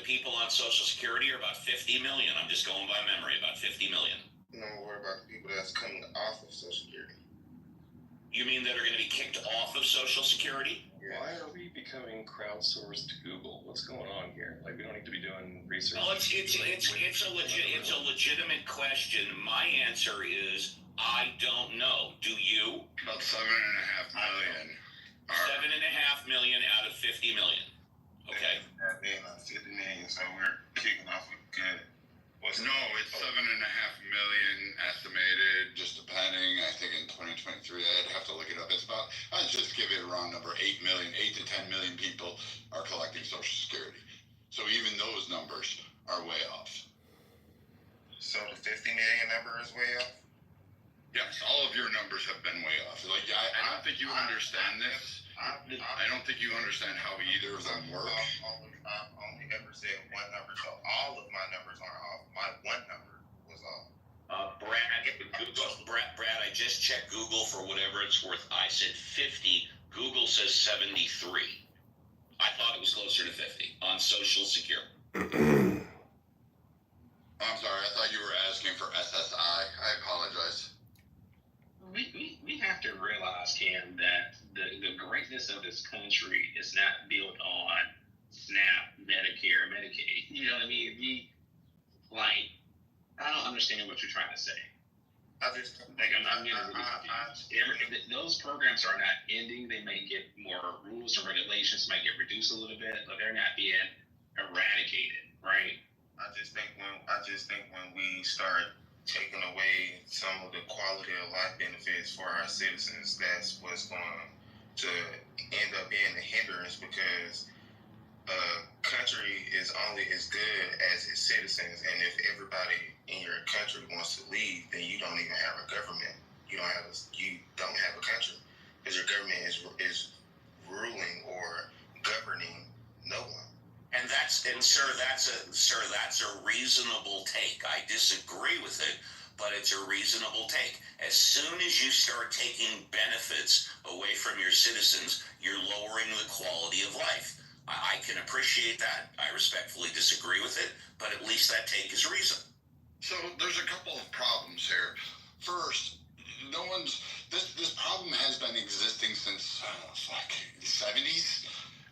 people on Social Security are about 50 million. I'm just going by memory, about 50 million. No, worry about the people that's coming off of Social Security. You mean that are going to be kicked off of Social Security? Yeah. Why are we becoming crowdsourced Google? What's going on here? Like, we don't need to be doing research. Well, it's a legitimate question. My answer is I don't know. Do you? About 7.5 million. 7.5 million out of 50 million. Okay. That being 50 million, so we're kicking off with good. No, it's 7.5 million estimated, just depending. I think in 2023, I'd have to look it up. It's about, I'd just give it a round number, 8 to 10 million people are collecting Social Security. So even those numbers are way off. So the 50 million number is way off? Yes, all of your numbers have been way off. Like, I don't think you understand this. I don't think you understand how either of them work. I've only ever said one number, so all of my numbers are off. My one number was off. Brad, I just checked Google for whatever it's worth. I said 50. Google says 73. I thought it was closer to 50 on Social Security. I'm sorry, I thought you were asking for SSI. I apologize. We have to realize, Cam, that the greatness of this country is not built on SNAP, Medicare, Medicaid. You know what I mean? I don't understand what you're trying to say. I'm getting really confused. Those programs are not ending. They may get more rules and regulations, might get reduced a little bit, but they're not being eradicated, right? I just think when we start taking away some of the quality of life benefits for our citizens, that's what's going to end up being the hindrance, because a country is only as good as its citizens, and if everybody in your country wants to leave, then you don't even have a government. You don't have a country, because your government is ruling or governing no one. And that's a reasonable take. I disagree with it, but it's a reasonable take. As soon as you start taking benefits away from your citizens, you're lowering the quality of life. I can appreciate that. I respectfully disagree with it, but at least that take is reason. So there's a couple of problems here. First, this problem has been existing since the 70s.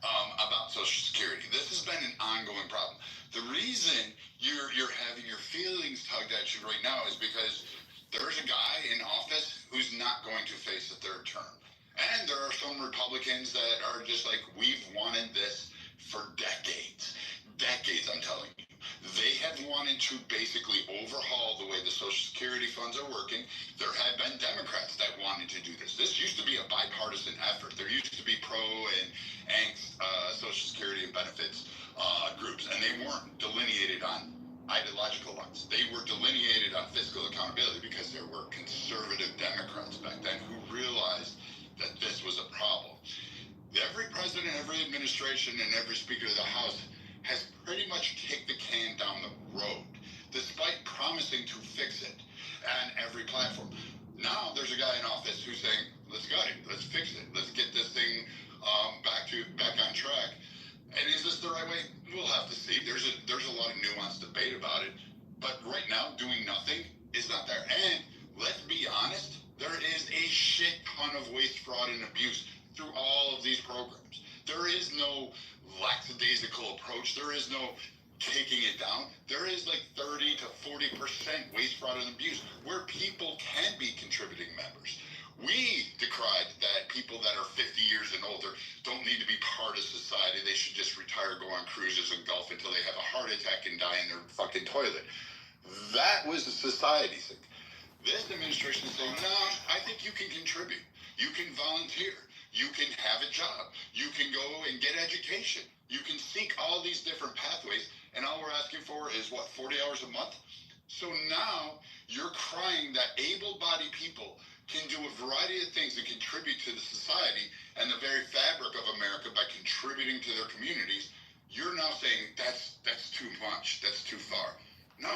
About Social Security. This has been an ongoing problem. The reason you're having your feelings tugged at you right now is because there's a guy in office who's not going to face a third term. And there are some Republicans that are just like, we've wanted this for decades. Decades, I'm telling you. They have wanted to basically overhaul the way the Social Security funds are working. There have been Democrats that wanted to do this. This used to be a bipartisan effort. There used to be pro and Social Security and benefits groups, and they weren't delineated on ideological lines. They were delineated on fiscal accountability because there were conservative Democrats back then who realized that this was a problem. Every president, every administration, and every Speaker of the House has pretty much kicked the can down the road, despite promising to fix it on every platform. Now there's a guy in office who's saying, let's gut it, let's fix it, let's get this thing back on track. And is this the right way? We'll have to see. There's a lot of nuanced debate about it, but right now doing nothing is not there. And let's be honest, there is a shit ton of waste, fraud, and abuse through all of these programs. There is no lackadaisical approach. There is no taking it down. There is like 30 to 40% waste, fraud, and abuse where people can be contributing members. We decried that people that are 50 years and older don't need to be part of society. They should just retire, go on cruises and golf until they have a heart attack and die in their fucking toilet. That was a society thing. This administration is saying, no, I think you can contribute. You can volunteer. You can have a job. You can go and get education. You can seek all these different pathways, and all we're asking for is, 40 hours a month? So now you're crying that able-bodied people can do a variety of things that contribute to the society and the very fabric of America by contributing to their communities. You're now saying that's too much, that's too far. No,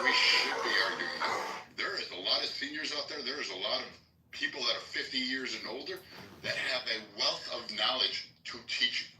we should be arguing that. There is a lot of seniors out there. There is a lot of people that are 50 years and older that have a wealth of knowledge to teach